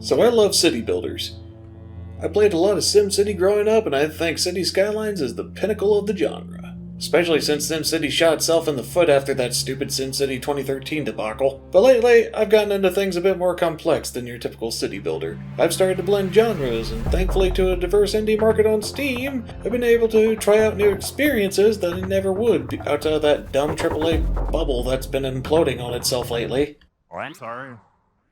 So I love city builders. I played a lot of SimCity growing up, and I think City Skylines is the pinnacle of the genre. Especially since SimCity shot itself in the foot after that stupid SimCity 2013 debacle. But lately, I've gotten into things a bit more complex than your typical city builder. I've started to blend genres, and thankfully to a diverse indie market on Steam, I've been able to try out new experiences that I never would outside of that dumb AAA bubble that's been imploding on itself lately. Oh, I'm sorry.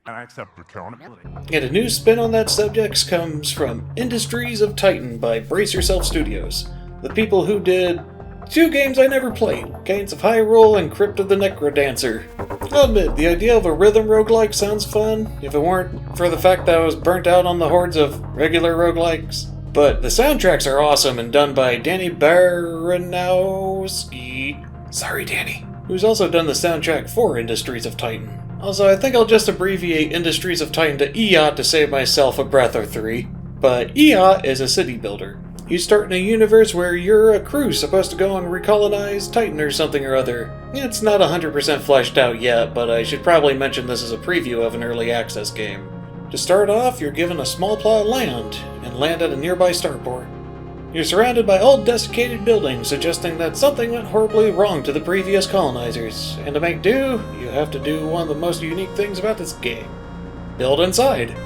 And I accept accountability. And a new spin on that subject comes from Industries of Titan by Brace Yourself Studios. The people who did two games I never played, Gains of Hyrule and Crypt of the Necrodancer. I'll admit, the idea of a rhythm roguelike sounds fun, if it weren't for the fact that I was burnt out on the hordes of regular roguelikes. But the soundtracks are awesome and done by Danny Baranowsky. Sorry, Danny. Who's also done the soundtrack for Industries of Titan. Also, I think I'll just abbreviate Industries of Titan to EOT to save myself a breath or three. But EOT is a city builder. You start in a universe where you're a crew supposed to go and recolonize Titan or something or other. It's not 100% fleshed out yet, but I should probably mention this as a preview of an early access game. To start off, you're given a small plot of land, and land at a nearby starport. You're surrounded by old desiccated buildings, suggesting that something went horribly wrong to the previous colonizers, and to make do, you have to do one of the most unique things about this game. Build inside.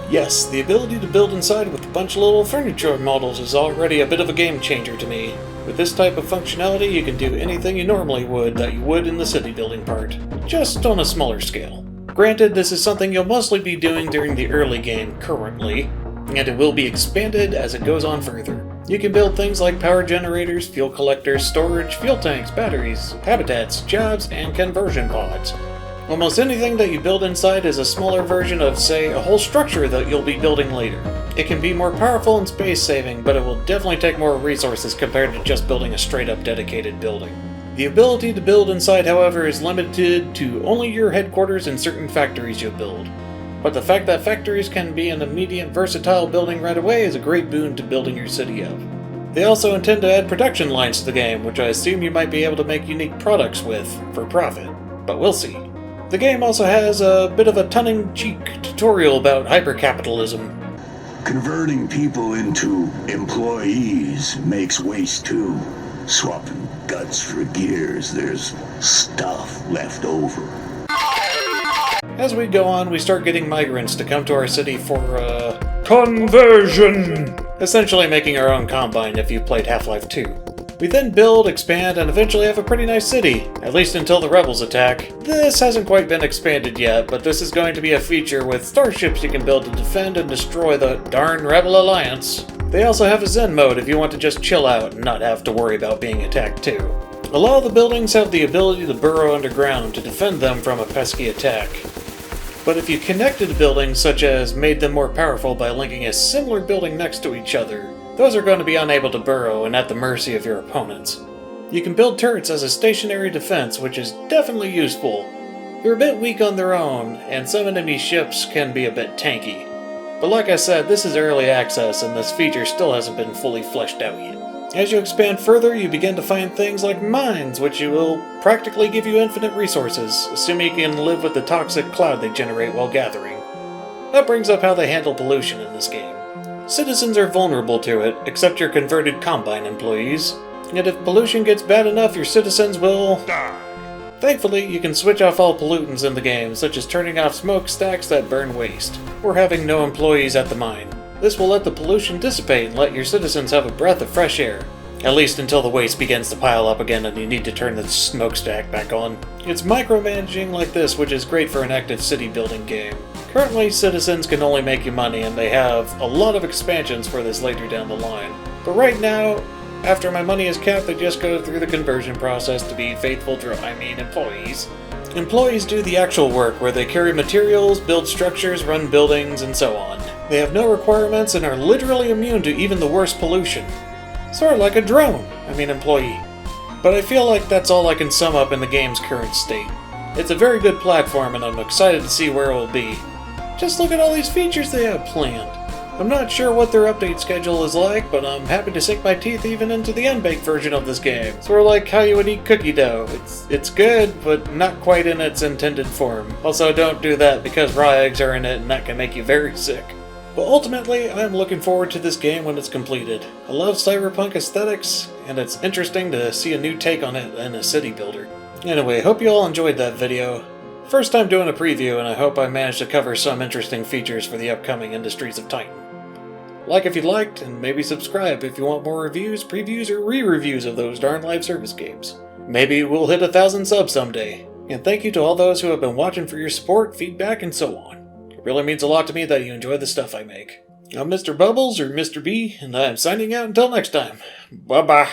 Yes, the ability to build inside with a bunch of little furniture models is already a bit of a game changer to me. With this type of functionality, you can do anything you normally would that you would in the city building part, just on a smaller scale. Granted, this is something you'll mostly be doing during the early game currently, and it will be expanded as it goes on further. You can build things like power generators, fuel collectors, storage, fuel tanks, batteries, habitats, jobs, and conversion pods. Almost anything that you build inside is a smaller version of, say, a whole structure that you'll be building later. It can be more powerful and space-saving, but it will definitely take more resources compared to just building a straight-up dedicated building. The ability to build inside, however, is limited to only your headquarters and certain factories you'll build. But the fact that factories can be an immediate versatile building right away is a great boon to building your city up. They also intend to add production lines to the game, which I assume you might be able to make unique products with, for profit. But we'll see. The game also has a bit of a tongue-in-cheek tutorial about hypercapitalism. Converting people into employees makes waste too. Swapping guts for gears, there's stuff left over. As we go on, we start getting migrants to come to our city for, conversion! Essentially making our own Combine if you've played Half-Life 2. We then build, expand, and eventually have a pretty nice city, at least until the rebels attack. This hasn't quite been expanded yet, but this is going to be a feature with starships you can build to defend and destroy the darn Rebel Alliance. They also have a Zen mode if you want to just chill out and not have to worry about being attacked too. A lot of the buildings have the ability to burrow underground to defend them from a pesky attack. But if you connected buildings, such as made them more powerful by linking a similar building next to each other, those are going to be unable to burrow and at the mercy of your opponents. You can build turrets as a stationary defense, which is definitely useful. They're a bit weak on their own, and some enemy ships can be a bit tanky. But like I said, this is early access, and this feature still hasn't been fully fleshed out yet. As you expand further, you begin to find things like mines, which will practically give you infinite resources, assuming you can live with the toxic cloud they generate while gathering. That brings up how they handle pollution in this game. Citizens are vulnerable to it, except your converted Combine employees, and if pollution gets bad enough, your citizens will die. Thankfully, you can switch off all pollutants in the game, such as turning off smokestacks that burn waste, or having no employees at the mine. This will let the pollution dissipate and let your citizens have a breath of fresh air. At least until the waste begins to pile up again and you need to turn the smokestack back on. It's micromanaging like this which is great for an active city building game. Currently, citizens can only make you money and they have a lot of expansions for this later down the line. But right now, after my money is capped, I just go through the conversion process to be faithful employees. Employees do the actual work where they carry materials, build structures, run buildings, and so on. They have no requirements and are literally immune to even the worst pollution. Sort of like a employee. But I feel like that's all I can sum up in the game's current state. It's a very good platform and I'm excited to see where it will be. Just look at all these features they have planned. I'm not sure what their update schedule is like, but I'm happy to sink my teeth even into the unbaked version of this game. Sort of like how you would eat cookie dough. It's good, but not quite in its intended form. Also, don't do that because raw eggs are in it and that can make you very sick. But ultimately, I'm looking forward to this game when it's completed. I love cyberpunk aesthetics, and it's interesting to see a new take on it in a city builder. Anyway, hope you all enjoyed that video. First time doing a preview, and I hope I managed to cover some interesting features for the upcoming Industries of Titan. Like if you liked, and maybe subscribe if you want more reviews, previews, or re-reviews of those darn live service games. Maybe we'll hit 1,000 subs someday. And thank you to all those who have been watching for your support, feedback, and so on. It really means a lot to me that you enjoy the stuff I make. I'm Mr. Bubbles, or Mr. B, and I'm signing out until next time. Bye-bye.